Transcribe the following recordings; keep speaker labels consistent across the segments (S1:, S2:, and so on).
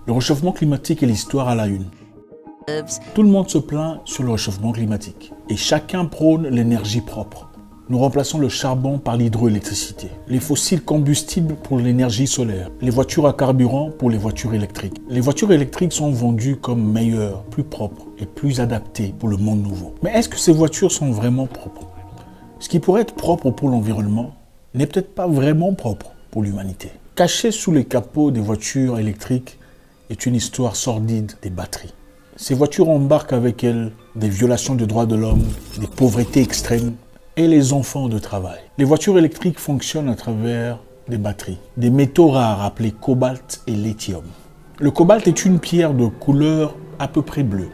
S1: Le réchauffement climatique et l'histoire à la une. Tout le monde se plaint sur le réchauffement climatique et chacun prône l'énergie propre. Nous remplaçons le charbon par l'hydroélectricité, les fossiles combustibles pour l'énergie solaire, les voitures à carburant pour les voitures électriques. Les voitures électriques sont vendues comme meilleures, plus propres et plus adaptées pour le monde nouveau. Mais est-ce que ces voitures sont vraiment propres? Ce qui pourrait être propre pour l'environnement n'est peut-être pas vraiment propre pour l'humanité. Caché sous les capots des voitures électriques est une histoire sordide des batteries. Ces voitures embarquent avec elles des violations des droits de l'homme, des pauvretés extrêmes et les enfants de travail. Les voitures électriques fonctionnent à travers des batteries, des métaux rares appelés cobalt et lithium. Le cobalt est une pierre de couleur à peu près bleue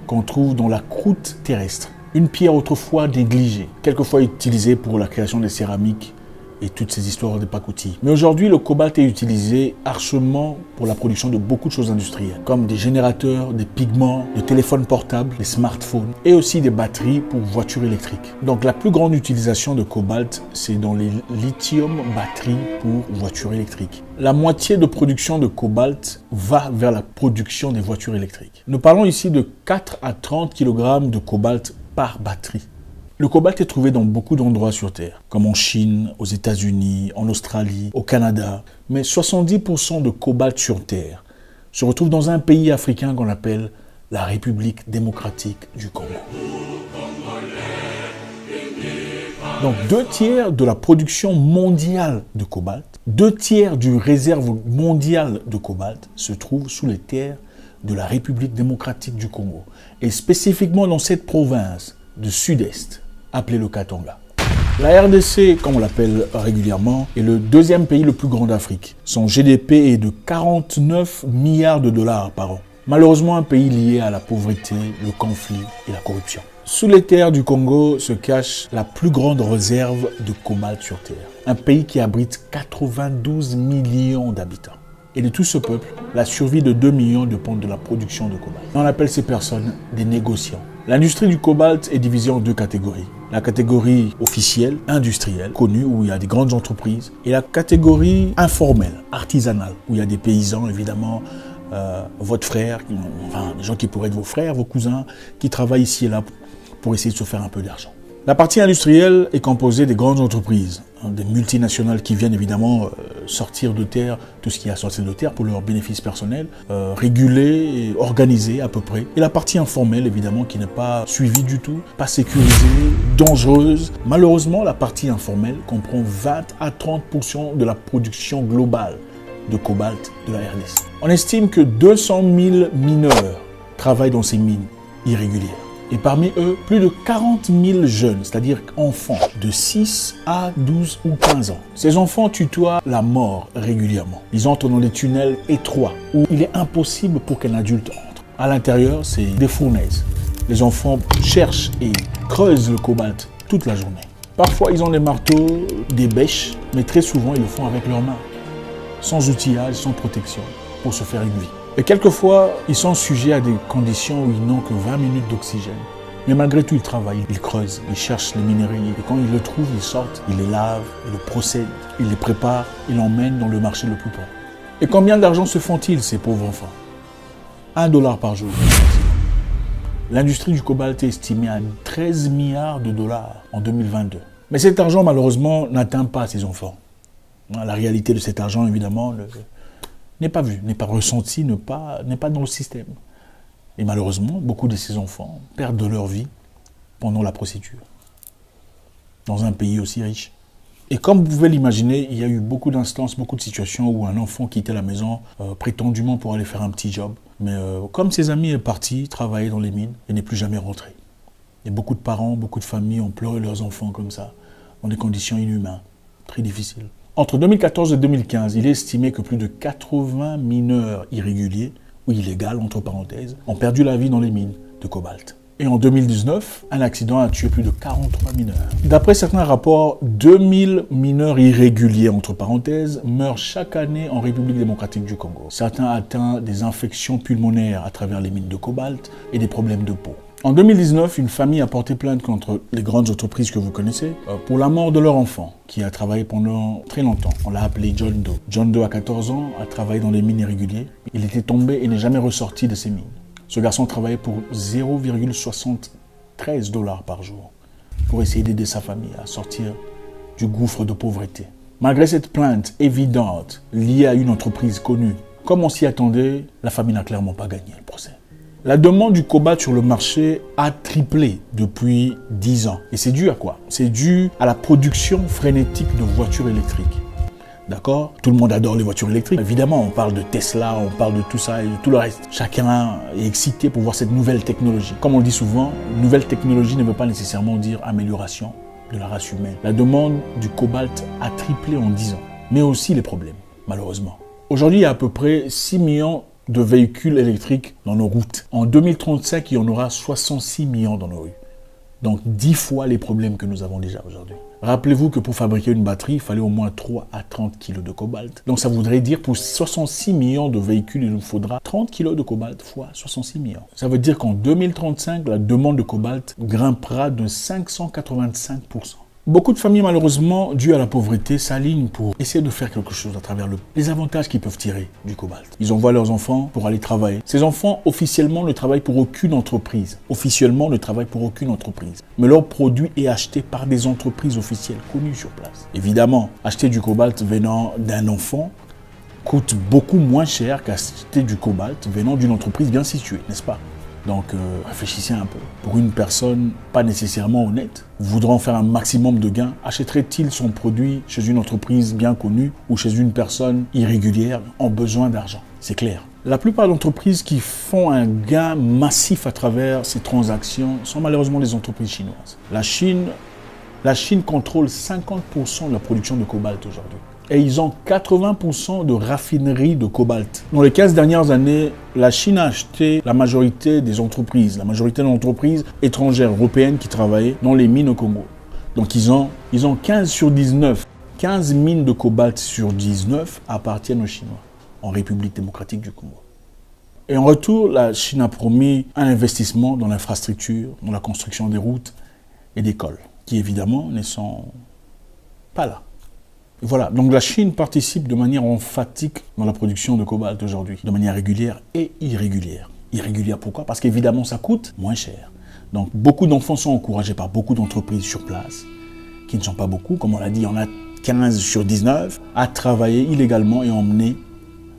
S1: qu'on trouve dans la croûte terrestre. Une pierre autrefois négligée, quelquefois utilisée pour la création des céramiques et toutes ces histoires de pacotille. Mais aujourd'hui, le cobalt est utilisé archement pour la production de beaucoup de choses industrielles, comme des générateurs, des pigments, des téléphones portables, des smartphones et aussi des batteries pour voitures électriques. Donc la plus grande utilisation de cobalt, c'est dans les lithium batteries pour voitures électriques. La moitié de production de cobalt va vers la production des voitures électriques. Nous parlons ici de 4 à 30 kg de cobalt par batterie. Le cobalt est trouvé dans beaucoup d'endroits sur Terre, comme en Chine, aux États-Unis, en Australie, au Canada. Mais 70% de cobalt sur Terre se retrouve dans un pays africain qu'on appelle la République démocratique du Congo. Donc 2/3 de la production mondiale de cobalt, 2/3 du réserve mondiale de cobalt se trouve sous les terres de la République démocratique du Congo. Et spécifiquement dans cette province du sud-est, appelé le Katanga. La RDC, comme on l'appelle régulièrement, est le deuxième pays le plus grand d'Afrique. Son GDP est de 49 milliards de dollars par an. Malheureusement, un pays lié à la pauvreté, le conflit et la corruption. Sous les terres du Congo se cache la plus grande réserve de cobalt sur Terre. Un pays qui abrite 92 millions d'habitants. Et de tout ce peuple, la survie de 2 millions dépend de la production de cobalt. On appelle ces personnes des négociants. L'industrie du cobalt est divisée en deux catégories. La catégorie officielle, industrielle, connue, où il y a des grandes entreprises, et la catégorie informelle, artisanale, où il y a des paysans, évidemment, votre frère, enfin, des gens qui pourraient être vos frères, vos cousins, qui travaillent ici et là pour essayer de se faire un peu d'argent. La partie industrielle est composée des grandes entreprises, des multinationales qui viennent évidemment sortir de terre tout ce qui est à sortir de terre pour leurs bénéfices personnels, régulées et organisées à peu près. Et la partie informelle évidemment qui n'est pas suivie du tout, pas sécurisée, dangereuse. Malheureusement, la partie informelle comprend 20 à 30% de la production globale de cobalt de la RDC. On estime que 200 000 mineurs travaillent dans ces mines irrégulières. Et parmi eux, plus de 40 000 jeunes, c'est-à-dire enfants, de 6 à 12 ou 15 ans. Ces enfants tutoient la mort régulièrement. Ils entrent dans des tunnels étroits où il est impossible pour qu'un adulte entre. À l'intérieur, c'est des fournaises. Les enfants cherchent et creusent le cobalt toute la journée. Parfois, ils ont des marteaux, des bêches, mais très souvent, ils le font avec leurs mains, sans outillage, sans protection, pour se faire une vie. Et quelquefois, ils sont sujets à des conditions où ils n'ont que 20 minutes d'oxygène. Mais malgré tout, ils travaillent, ils creusent, ils cherchent les minerais. Et quand ils le trouvent, ils sortent, ils les lavent, ils le procèdent, ils les préparent, ils l'emmènent dans le marché le plus proche. Et combien d'argent se font-ils, ces pauvres enfants? $1 par jour. L'industrie du cobalt est estimée à 13 milliards de dollars en 2022. Mais cet argent, malheureusement, n'atteint pas ces enfants. La réalité de cet argent, évidemment, n'est pas vu, n'est pas ressenti, n'est pas dans le système. Et malheureusement, beaucoup de ces enfants perdent leur vie pendant la procédure, dans un pays aussi riche. Et comme vous pouvez l'imaginer, il y a eu beaucoup d'instances, beaucoup de situations où un enfant quittait la maison prétendument pour aller faire un petit job. Mais comme ses amis est parti travailler dans les mines et n'est plus jamais rentré. Et beaucoup de parents, beaucoup de familles ont pleuré leurs enfants comme ça, dans des conditions inhumaines, très difficiles. Entre 2014 et 2015, il est estimé que plus de 80 mineurs irréguliers, ou illégaux entre parenthèses, ont perdu la vie dans les mines de cobalt. Et en 2019, un accident a tué plus de 43 mineurs. D'après certains rapports, 2000 mineurs irréguliers entre parenthèses meurent chaque année en République démocratique du Congo. Certains atteignent des infections pulmonaires à travers les mines de cobalt et des problèmes de peau. En 2019, une famille a porté plainte contre les grandes entreprises que vous connaissez pour la mort de leur enfant qui a travaillé pendant très longtemps. On l'a appelé John Doe. John Doe, à 14 ans, a travaillé dans les mines irrégulières. Il était tombé et n'est jamais ressorti de ces mines. Ce garçon travaillait pour 0,73 $ par jour pour essayer d'aider sa famille à sortir du gouffre de pauvreté. Malgré cette plainte évidente liée à une entreprise connue, comme on s'y attendait, la famille n'a clairement pas gagné le procès. La demande du cobalt sur le marché a triplé depuis 10 ans. Et c'est dû à quoi? C'est dû à la production frénétique de voitures électriques. D'accord? Tout le monde adore les voitures électriques. Évidemment, on parle de Tesla, on parle de tout ça et de tout le reste. Chacun est excité pour voir cette nouvelle technologie. Comme on le dit souvent, nouvelle technologie ne veut pas nécessairement dire amélioration de la race humaine. La demande du cobalt a triplé en 10 ans. Mais aussi les problèmes, malheureusement. Aujourd'hui, il y a à peu près 6 millions de véhicules électriques dans nos routes. En 2035, il y en aura 66 millions dans nos rues. Donc 10 fois les problèmes que nous avons déjà aujourd'hui. Rappelez-vous que pour fabriquer une batterie, il fallait au moins 3 à 30 kg de cobalt. Donc ça voudrait dire pour 66 millions de véhicules, il nous faudra 30 kg de cobalt fois 66 millions. Ça veut dire qu'en 2035, la demande de cobalt grimpera de 585%. Beaucoup de familles, malheureusement, dues à la pauvreté, s'alignent pour essayer de faire quelque chose à travers les avantages qu'ils peuvent tirer du cobalt. Ils envoient leurs enfants pour aller travailler. Ces enfants, officiellement, ne travaillent pour aucune entreprise. Officiellement, ne travaillent pour aucune entreprise. Mais leur produit est acheté par des entreprises officielles connues sur place. Évidemment, acheter du cobalt venant d'un enfant coûte beaucoup moins cher qu'acheter du cobalt venant d'une entreprise bien située, n'est-ce pas? Donc réfléchissez un peu. Pour une personne pas nécessairement honnête, voudra faire un maximum de gains, achèterait-il son produit chez une entreprise bien connue ou chez une personne irrégulière en besoin d'argent? C'est clair. La plupart d'entreprises qui font un gain massif à travers ces transactions sont malheureusement les entreprises chinoises. La Chine contrôle 50% de la production de cobalt aujourd'hui. Et ils ont 80% de raffineries de cobalt. Dans les 15 dernières années, la Chine a acheté la majorité des entreprises étrangères européennes qui travaillaient dans les mines au Congo. Donc ils ont 15 sur 19. 15 mines de cobalt sur 19 appartiennent aux Chinois, en République démocratique du Congo. Et en retour, la Chine a promis un investissement dans l'infrastructure, dans la construction des routes et d'écoles, qui évidemment ne sont pas là. Voilà, donc la Chine participe de manière emphatique dans la production de cobalt aujourd'hui, de manière régulière et irrégulière. Irrégulière pourquoi? Parce qu'évidemment ça coûte moins cher. Donc beaucoup d'enfants sont encouragés par beaucoup d'entreprises sur place, qui ne sont pas beaucoup, comme on l'a dit, il y en a 15 sur 19, à travailler illégalement et emmener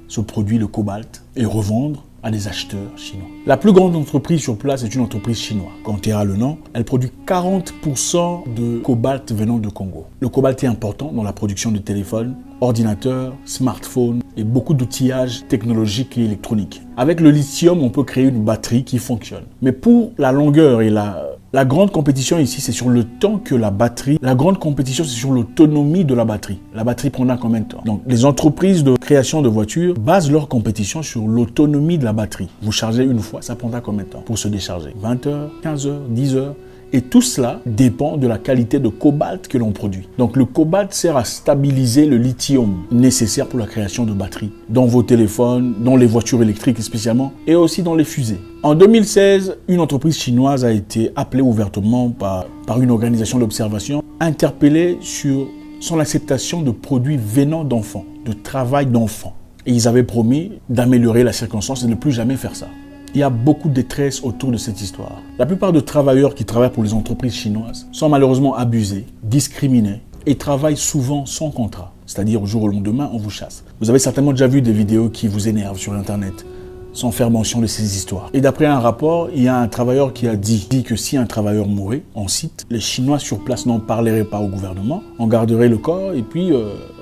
S1: ce produit, le cobalt, et revendre à des acheteurs chinois. La plus grande entreprise sur place est une entreprise chinoise. Contea le nom, elle produit 40% de cobalt venant de Congo. Le cobalt est important dans la production de téléphones, ordinateurs, smartphones et beaucoup d'outillages technologiques et électroniques. Avec le lithium, on peut créer une batterie qui fonctionne. Mais pour la longueur et la grande compétition ici, c'est sur le temps que la batterie... La grande compétition, c'est sur l'autonomie de la batterie. La batterie prendra combien de temps? Donc, les entreprises de création de voitures basent leur compétition sur l'autonomie de la batterie. Vous chargez une fois, ça prendra combien de temps pour se décharger? 20 heures, 15 heures, 10 heures. Et tout cela dépend de la qualité de cobalt que l'on produit. Donc le cobalt sert à stabiliser le lithium nécessaire pour la création de batteries dans vos téléphones, dans les voitures électriques spécialement, et aussi dans les fusées. En 2016, une entreprise chinoise a été appelée ouvertement par une organisation d'observation, interpellée sur son acceptation de produits venant d'enfants, de travail d'enfants. Et ils avaient promis d'améliorer la circonstance et de ne plus jamais faire ça. Il y a beaucoup de détresse autour de cette histoire. La plupart des travailleurs qui travaillent pour les entreprises chinoises sont malheureusement abusés, discriminés et travaillent souvent sans contrat. C'est-à-dire au jour au lendemain, on vous chasse. Vous avez certainement déjà vu des vidéos qui vous énervent sur Internet, sans faire mention de ces histoires. Et d'après un rapport, il y a un travailleur qui a dit que si un travailleur mourait, on cite, les Chinois sur place n'en parleraient pas au gouvernement, on garderait le corps et puis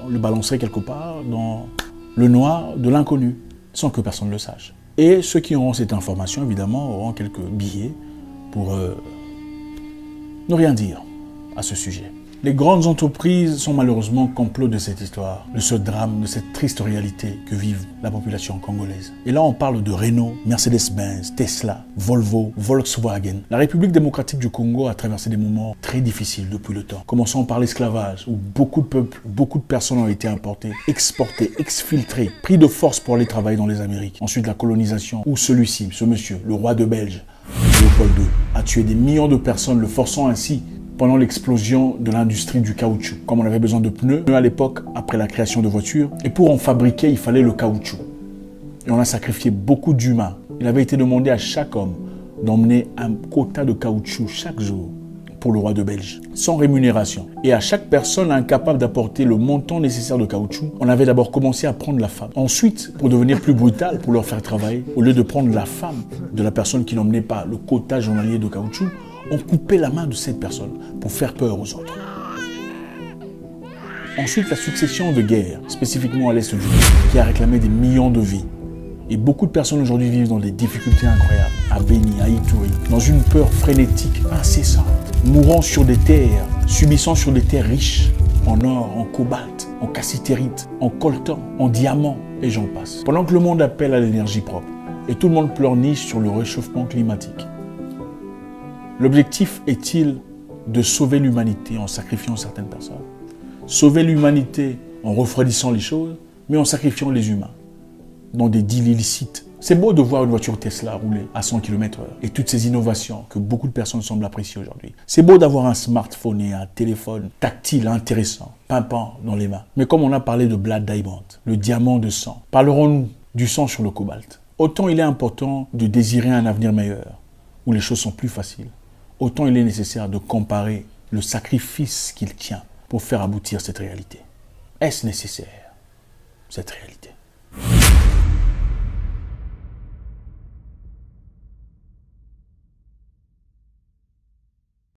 S1: on le balancerait quelque part dans le noir de l'inconnu, sans que personne ne le sache. Et ceux qui auront cette information, évidemment, auront quelques billets pour ne rien dire à ce sujet. Les grandes entreprises sont malheureusement complots de cette histoire, de ce drame, de cette triste réalité que vive la population congolaise. Et là, on parle de Renault, Mercedes-Benz, Tesla, Volvo, Volkswagen. La République démocratique du Congo a traversé des moments très difficiles depuis le temps. Commençons par l'esclavage, où beaucoup de peuples, beaucoup de personnes ont été importées, exportées, exfiltrées, pris de force pour aller travailler dans les Amériques. Ensuite, la colonisation, où celui-ci, ce monsieur, le roi de Belge, Léopold II, a tué des millions de personnes, le forçant ainsi pendant l'explosion de l'industrie du caoutchouc. Comme on avait besoin de pneus à l'époque, après la création de voitures, et pour en fabriquer, il fallait le caoutchouc. Et on a sacrifié beaucoup d'humains. Il avait été demandé à chaque homme d'emmener un quota de caoutchouc chaque jour pour le roi de Belge, sans rémunération. Et à chaque personne incapable d'apporter le montant nécessaire de caoutchouc, on avait d'abord commencé à prendre la femme. Ensuite, pour devenir plus brutal, pour leur faire travailler, au lieu de prendre la femme de la personne qui n'emmenait pas le quota journalier de caoutchouc, on coupait la main de cette personne pour faire peur aux autres. Ensuite, la succession de guerres, spécifiquement à l'est du monde, qui a réclamé des millions de vies. Et beaucoup de personnes aujourd'hui vivent dans des difficultés incroyables, à Beni, à Ituri, dans une peur frénétique incessante, mourant sur des terres, subissant sur des terres riches, en or, en cobalt, en cassitérite, en coltan, en diamant, et j'en passe. Pendant que le monde appelle à l'énergie propre, et tout le monde pleurniche sur le réchauffement climatique. L'objectif est-il de sauver l'humanité en sacrifiant certaines personnes? Sauver l'humanité en refroidissant les choses, mais en sacrifiant les humains dans des deals illicites. C'est beau de voir une voiture Tesla rouler à 100 km/h et toutes ces innovations que beaucoup de personnes semblent apprécier aujourd'hui. C'est beau d'avoir un smartphone et un téléphone tactile intéressant, pimpant dans les mains. Mais comme on a parlé de Blood Diamond, le diamant de sang, parlerons-nous du sang sur le cobalt? Autant il est important de désirer un avenir meilleur, où les choses sont plus faciles, autant il est nécessaire de comparer le sacrifice qu'il tient pour faire aboutir cette réalité. Est-ce nécessaire, cette réalité?